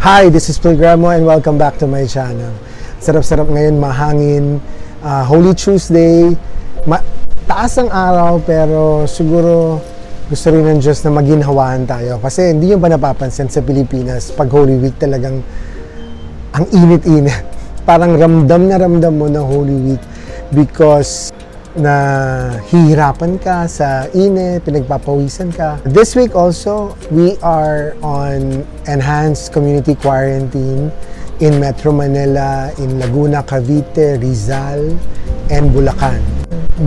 Hi, this is Pilgramo and welcome back to my channel. Sarap-sarap ngayon, mahangin, Holy Tuesday, taas ang araw pero siguro gusto rin ng Diyos na maginhawaan tayo. Kasi hindi nyo ba napapansin sa Pilipinas, pag Holy Week talagang ang init-init. Parang ramdam mo ng Holy Week because na hihirapan ka sa init, pinagpapawisan ka. This week also, we are on enhanced community quarantine in Metro Manila, in Laguna, Cavite, Rizal, and Bulacan.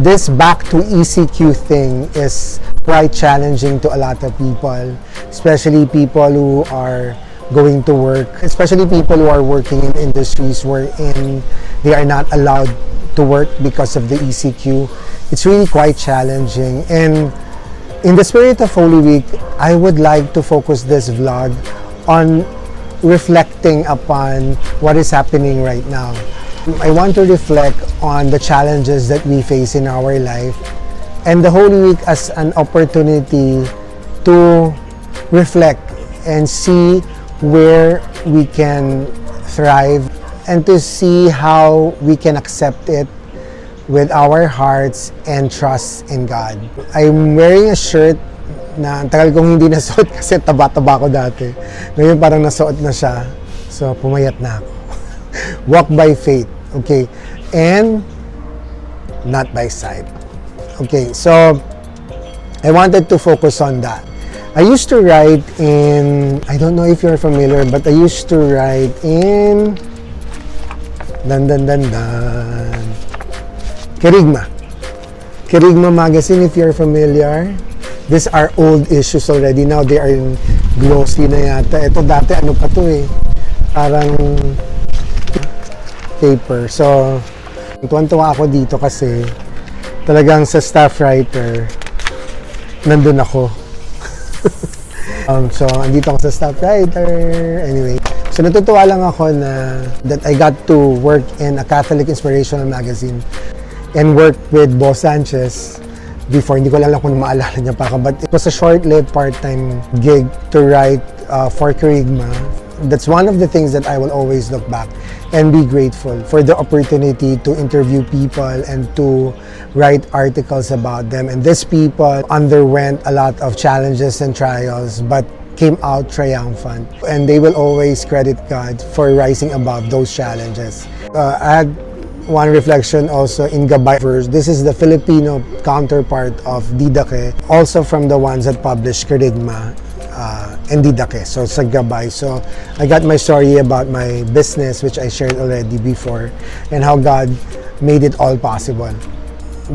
This back to ECQ thing is quite challenging to a lot of people, especially people who are going to work, especially people who are working in industries wherein they are not allowed to work because of the ECQ. It's really quite challenging, and in the spirit of Holy Week, I would like to focus this vlog on reflecting upon what is happening right now. I want to reflect on the challenges that we face in our life and the Holy Week as an opportunity to reflect and see where we can thrive and to see how we can accept it with our hearts and trust in God. I'm wearing a shirt na ang tagal kong hindi nasuot kasi taba-taba ko dati. Ngayon parang nasuot na siya. So pumayat na ako. Walk by faith. Okay. And not by sight. Okay. So I wanted to focus on that. I used to write in, I don't know if you're familiar, but I used to write in Kerigma magazine, if you're familiar. These are old issues already. Now they are in glossy na yata. Ito dati ano pa to eh. Parang paper. So, tuwan-tuwa ako dito kasi talagang sa staff writer, nandun ako. So, andito ako sa staff writer. Anyway, so natutuwa lang ako na that I got to work in a Catholic inspirational magazine and work with Boss Sanchez before. Hindi ko alam kung maalala niya pa ako, but it was a short-lived part-time gig to write for Kerigma. That's one of the things that I will always look back and be grateful for the opportunity to interview people and to write articles about them. And these people underwent a lot of challenges and trials, but came out triumphant. And they will always credit God for rising above those challenges. I had one reflection also in Gabay verse. This is the Filipino counterpart of Didake, also from the ones that published Kerigma and Didake, so sa Gabay. So I got my story about my business, which I shared already before, and how God made it all possible.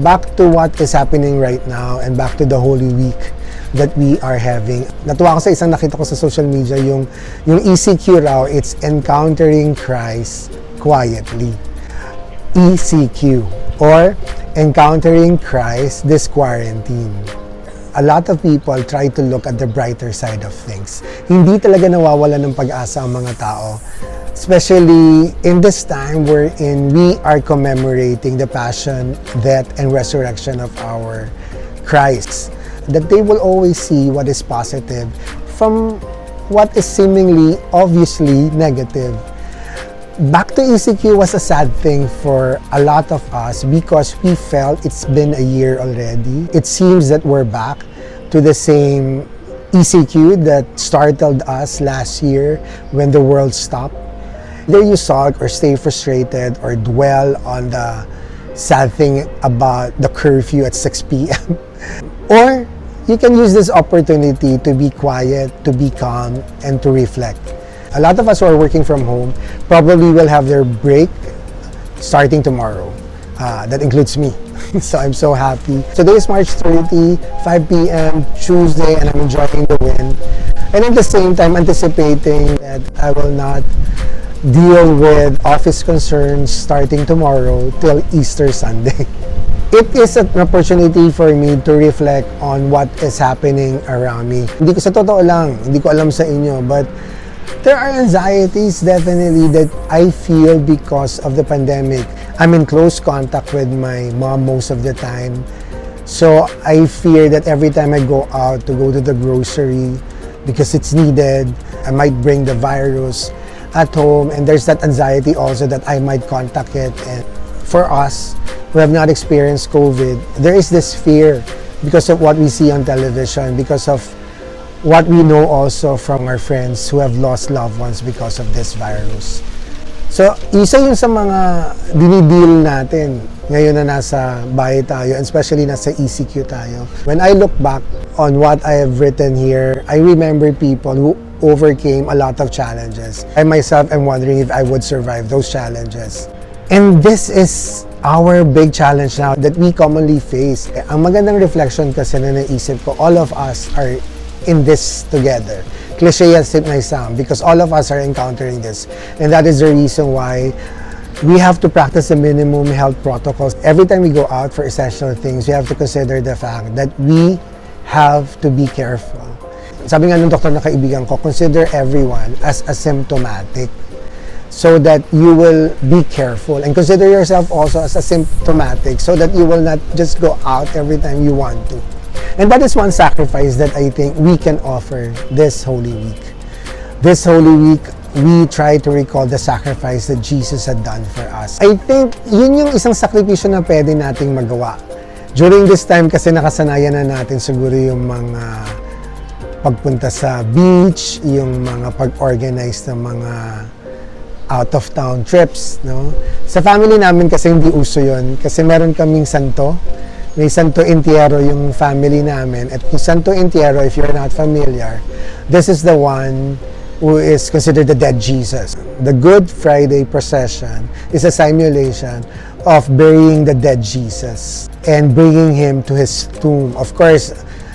Back to what is happening right now and back to the Holy Week that we are having. Natuwa ko sa isang nakita ko sa social media, yung ECQ raw, it's Encountering Christ Quietly. ECQ, or Encountering Christ This Quarantine. A lot of people try to look at the brighter side of things. Hindi talaga nawawala ng pag-asa ang mga tao. Especially in this time wherein we are commemorating the passion, death, and resurrection of our Christ. That they will always see what is positive from what is seemingly obviously negative. Back to ECQ was a sad thing for a lot of us because we felt it's been a year already. It seems that we're back to the same ECQ that startled us last year when the world stopped. Either you sulk or stay frustrated or dwell on the sad thing about the curfew at 6 p.m. Or you can use this opportunity to be quiet, to be calm, and to reflect. A lot of us who are working from home probably will have their break starting tomorrow. That includes me. So I'm so happy. Today is March 30, 5 p.m. Tuesday, and I'm enjoying the wind. And at the same time, anticipating that I will not deal with office concerns starting tomorrow till Easter Sunday. It is an opportunity for me to reflect on what is happening around me. Hindi ko sa totoo lang, hindi ko alam sa inyo, but there are anxieties definitely that I feel because of the pandemic. I'm in close contact with my mom most of the time. So I fear that every time I go out to go to the grocery, because it's needed, I might bring the virus at home, and there's that anxiety also that I might contact it. And for us who have not experienced COVID, there is this fear because of what we see on television, because of what we know also from our friends who have lost loved ones because of this virus. So, isa yun sa mga dinideal natin ngayon na nasa bahay tayo, and especially nasa ECQ tayo. When I look back on what I have written here, I remember people who overcame a lot of challenges. I myself am wondering if I would survive those challenges. And this is our big challenge now that we commonly face. Ang magandang reflection kasi na naisip ko, all of us are in this together. Cliche as it may sound, because all of us are encountering this. And that is the reason why we have to practice the minimum health protocols. Every time we go out for essential things, we have to consider the fact that we have to be careful. Sabi nga ng doktor na kaibigan ko, consider everyone as asymptomatic so that you will be careful. And consider yourself also as asymptomatic so that you will not just go out every time you want to. And that is one sacrifice that I think we can offer this Holy Week. This Holy Week, we try to recall the sacrifice that Jesus had done for us. I think yun yung isang sakripisyo na pwede nating magawa. During this time kasi nakasanayan na natin siguro yung mga pagpunta sa beach, yung mga pag-organize ng mga out-of-town trips, no? Sa family namin kasi hindi uso yun. Kasi meron kaming santo. May Santo Entierro yung family namin. At yung Santo Entierro, if you're not familiar, this is the one who is considered the dead Jesus. The Good Friday procession is a simulation of burying the dead Jesus and bringing him to his tomb. Of course,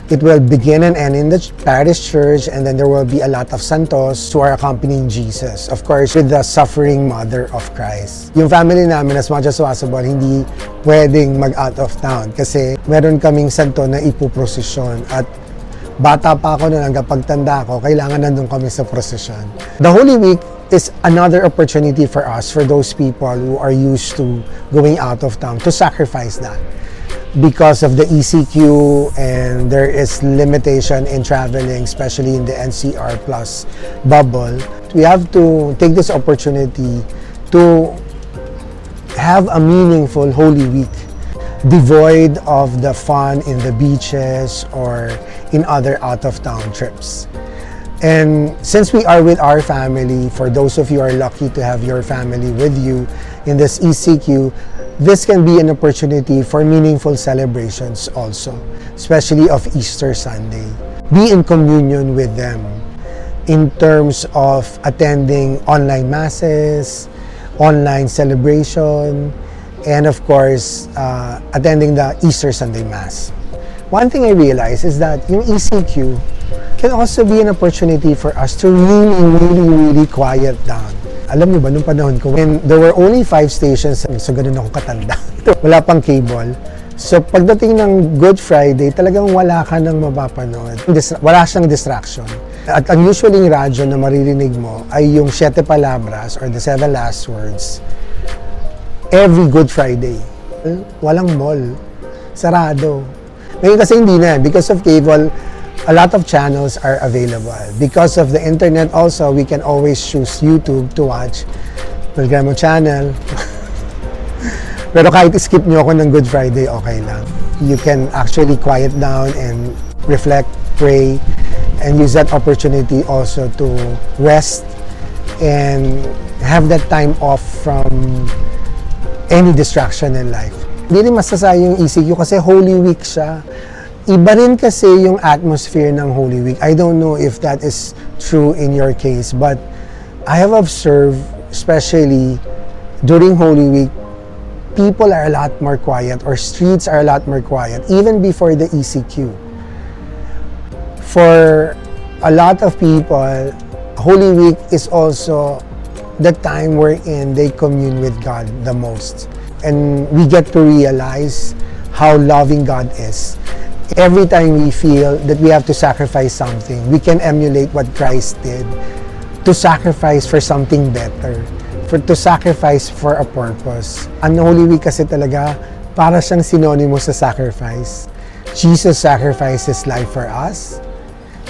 it will begin and end in the parish church, and then there will be a lot of santos who are accompanying Jesus. Of course, with the suffering mother of Christ. Yung family namin, as much as possible, hindi pwedeng mag-out of town kasi meron kaming santo na ipuprosesyon. At bata pa ako noon, hanggang pagtanda ko, kailangan nandun kami sa prosesyon. The Holy Week is another opportunity for us, for those people who are used to going out of town, to sacrifice that. Because of the ECQ and there is limitation in traveling, especially in the NCR plus bubble, we have to take this opportunity to have a meaningful Holy Week, devoid of the fun in the beaches or in other out-of-town trips. And since we are with our family, for those of you who are lucky to have your family with you in this ECQ, this can be an opportunity for meaningful celebrations also, especially of Easter Sunday. Be in communion with them in terms of attending online masses, online celebration, and of course, attending the Easter Sunday Mass. One thing I realized is that yung ECQ can also be an opportunity for us to really quiet down. Alam niyo ba, nung panahon ko, when there were only 5 stations, so ganun ako katanda. Wala pang cable. So pagdating ng Good Friday, talagang wala ka nang mapapanood. Wala siyang distraction. At ang usually radyo na maririnig mo ay yung 7 palabras or the 7 last words every Good Friday. Walang mall. Sarado. Ngayon kasi hindi na. Because of cable, a lot of channels are available. Because of the internet also, we can always choose YouTube to watch. Programo channel. Pero kahit skip nyo ako ng Good Friday, okay lang. You can actually quiet down and reflect, pray, and use that opportunity also to rest and have that time off from any distraction in life. Hindi rin masasayang yung ECQ kasi Holy Week siya. Iba rin kasi yung atmosphere ng Holy Week. I don't know if that is true in your case, but I have observed, especially during Holy Week, people are a lot more quiet, or streets are a lot more quiet, even before the ECQ. For a lot of people, Holy Week is also the time wherein they commune with God the most. And we get to realize how loving God is. Every time we feel that we have to sacrifice something, we can emulate what Christ did to sacrifice for something better, to sacrifice for a purpose. Ang Holy Week kasi talaga, para siyang synonymous sa sacrifice. Jesus sacrificed His life for us.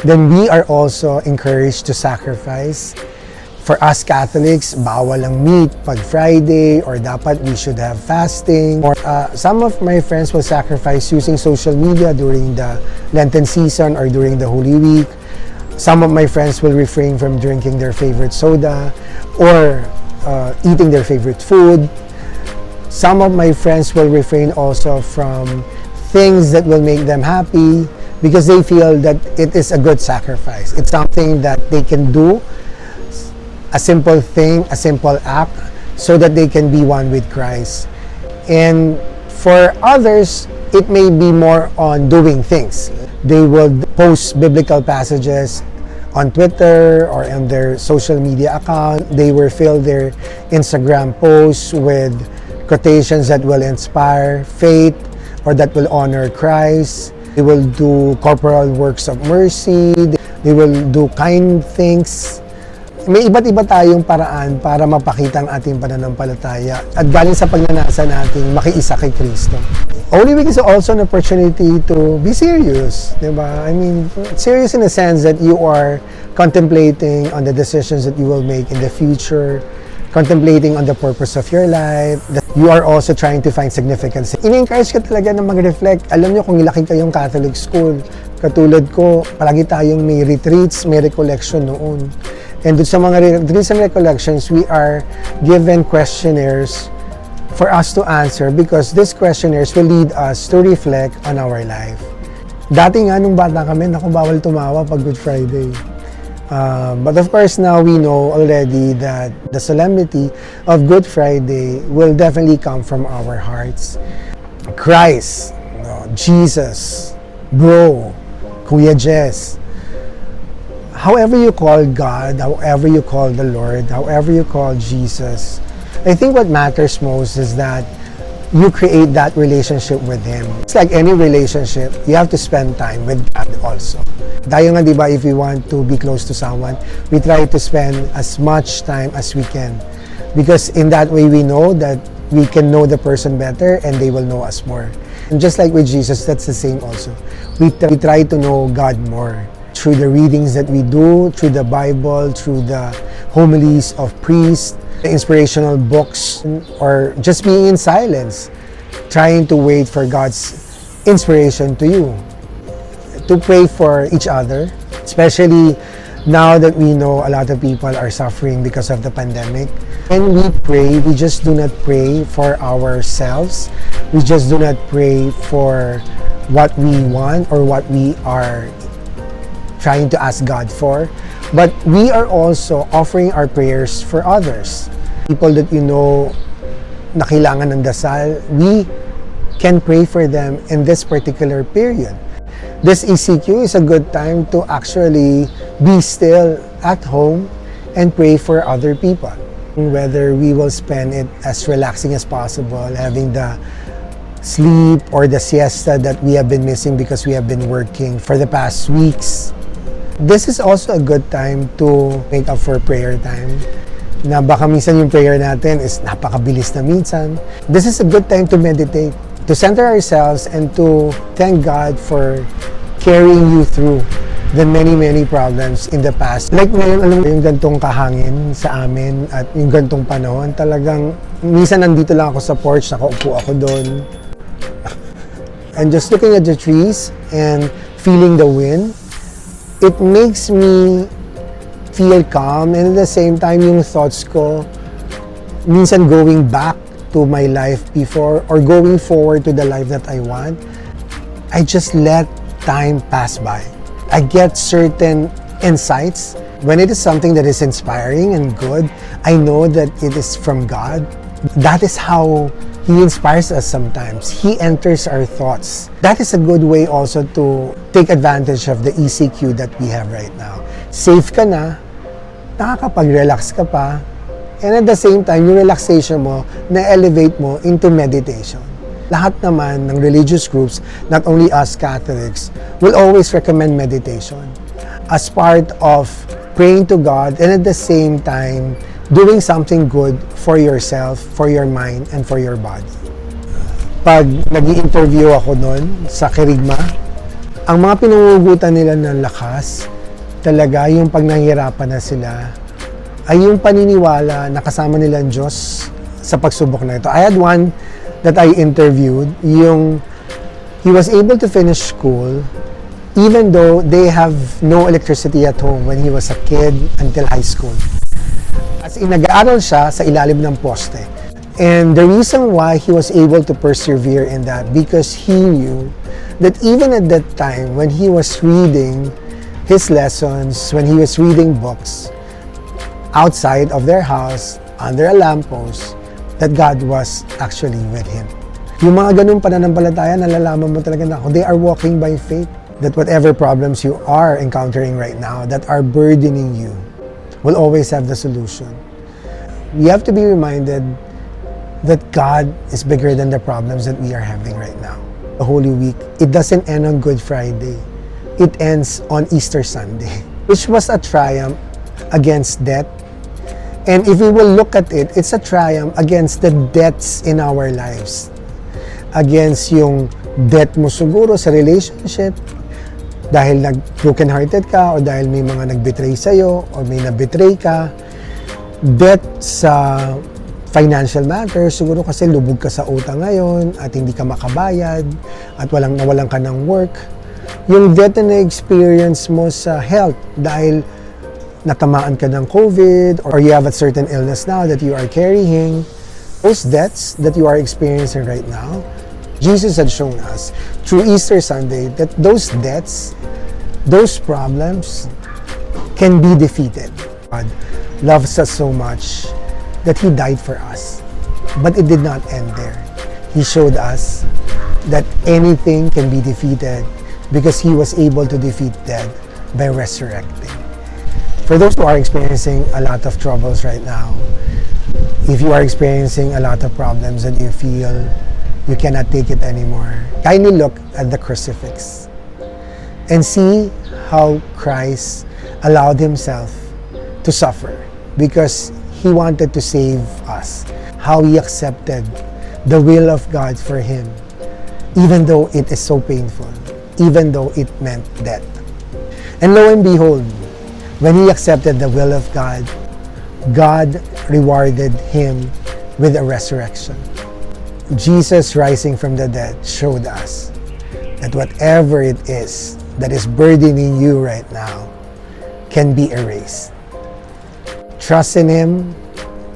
then we are also encouraged to sacrifice. For us Catholics, bawal ang meat pag Friday, or dapat we should have fasting. Or some of my friends will sacrifice using social media during the Lenten season or during the Holy Week. Some of my friends will refrain from drinking their favorite soda or eating their favorite food. Some of my friends will refrain also from things that will make them happy because they feel that it is a good sacrifice. It's something that they can do, a simple thing, a simple act, so that they can be one with Christ. And for others, it may be more on doing things. They will post biblical passages on Twitter or on their social media account. They will fill their Instagram posts with quotations that will inspire faith or that will honor Christ. They will do corporal works of mercy. They will do kind things. May iba't iba tayong paraan para mapakita ang ating pananampalataya at galing sa pagnanasa nating makiisa kay Kristo. Holy Week is also an opportunity to be serious, diba? I mean, serious in the sense that you are contemplating on the decisions that you will make in the future, contemplating on the purpose of your life, that you are also trying to find significance. In-encourage ka talaga na mag-reflect. Alam nyo, kung laki kayong Catholic school, katulad ko, palagi tayong may retreats, may recollection noon. And sa mga retreats and recollections, we are given questionnaires for us to answer because these questionnaires will lead us to reflect on our life. Dati nga, nung bata kami, naku, bawal tumawa pag Good Friday. But of course, now we know already that the solemnity of Good Friday will definitely come from our hearts. Christ, Jesus, bro, Kuya Jess, however you call God, however you call the Lord, however you call Jesus, I think what matters most is that you create that relationship with Him. It's like any relationship, you have to spend time with God also. Tayo nga, di ba, if we want to be close to someone, we try to spend as much time as we can. Because in that way, we know that we can know the person better and they will know us more. And just like with Jesus, that's the same also. We try to know God more through the readings that we do, through the Bible, through the homilies of priests, the inspirational books, or just being in silence, trying to wait for God's inspiration to you. To pray for each other, especially now that we know a lot of people are suffering because of the pandemic. When we pray, we just do not pray for ourselves. We just do not pray for what we want or what we are trying to ask God for, but we are also offering our prayers for others. People that you know na kailangan ng dasal, we can pray for them in this particular period. This ECQ is a good time to actually be still at home and pray for other people. Whether we will spend it as relaxing as possible, having the sleep or the siesta that we have been missing because we have been working for the past weeks. This is also a good time to make up for prayer time. Na baka minsan yung prayer natin is napakabilis na minsan. This is a good time to meditate, to center ourselves and to thank God for carrying you through the many problems in the past. Like ngayon, alam mo yung gantong kahangin sa amin at yung gantong panahon, talagang minsan nandito lang ako sa porch, nakaupo ako doon. And just looking at the trees and feeling the wind, it makes me feel calm, and at the same time, yung thoughts ko, minsan going back to my life before or going forward to the life that I want, I just let time pass by. I get certain insights. When it is something that is inspiring and good, I know that it is from God. That is how He inspires us sometimes. He enters our thoughts. That is a good way also to take advantage of the ECQ that we have right now. Safe ka na, nakakapag-relax ka pa, and at the same time, yung relaxation mo, na-elevate mo into meditation. Lahat naman ng religious groups, not only us Catholics, will always recommend meditation as part of praying to God and at the same time, doing something good for yourself, for your mind, and for your body. Pag nag-i-interview ako noon sa Kerigma, Ang mga pinungugutan nila ng lakas, talaga yung pag nahihirapan na sila, ay yung paniniwala na kasama nila ang Diyos sa pagsubok na ito. I had one that I interviewed, he was able to finish school even though they have no electricity at home when he was a kid until high school. As in, nag-aaral siya sa ilalim ng poste. And the reason why he was able to persevere in that, because he knew that even at that time, when he was reading his lessons, when he was reading books, outside of their house, under a lamppost, that God was actually with him. Yung mga ganung pananampalataya, nalalaman mo talaga na they are walking by faith. That whatever problems you are encountering right now that are burdening you will always have the solution. We have to be reminded that God is bigger than the problems that we are having right now. The Holy Week, it doesn't end on Good Friday. It ends on Easter Sunday, which was a triumph against death. And if we will look at it, it's a triumph against the debts in our lives. Against yung debt mo siguro sa relationship, dahil nag-broken-hearted ka, o dahil may mga nag-betray sa'yo, or may na-betray ka. Debt sa financial matters, siguro kasi lubog ka sa utang ngayon, at hindi ka makabayad, at nawalan ka ng work. Yung debt na na-experience mo sa health, dahil natamaan ka ng COVID, or you have a certain illness now that you are carrying, those debts that you are experiencing right now, Jesus had shown us through Easter Sunday that those debts, those problems can be defeated. God loves us so much that He died for us. But it did not end there. He showed us that anything can be defeated because He was able to defeat death by resurrecting. For those who are experiencing a lot of troubles right now, if you are experiencing a lot of problems and you feel you cannot take it anymore, kindly look at the crucifix and see how Christ allowed Himself to suffer because He wanted to save us. How He accepted the will of God for Him, even though it is so painful, even though it meant death. And lo and behold, when He accepted the will of God, God rewarded Him with a resurrection. Jesus rising from the dead showed us that whatever it is that is burdening you right now can be erased. Trust in Him,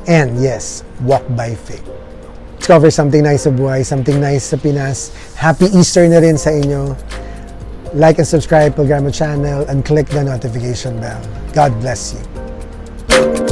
and yes, walk by faith. Discover something nice sa buhay, something nice sa Pinas. Happy Easter na rin sa inyo. Like and subscribe Programa channel and click the notification bell. God bless you.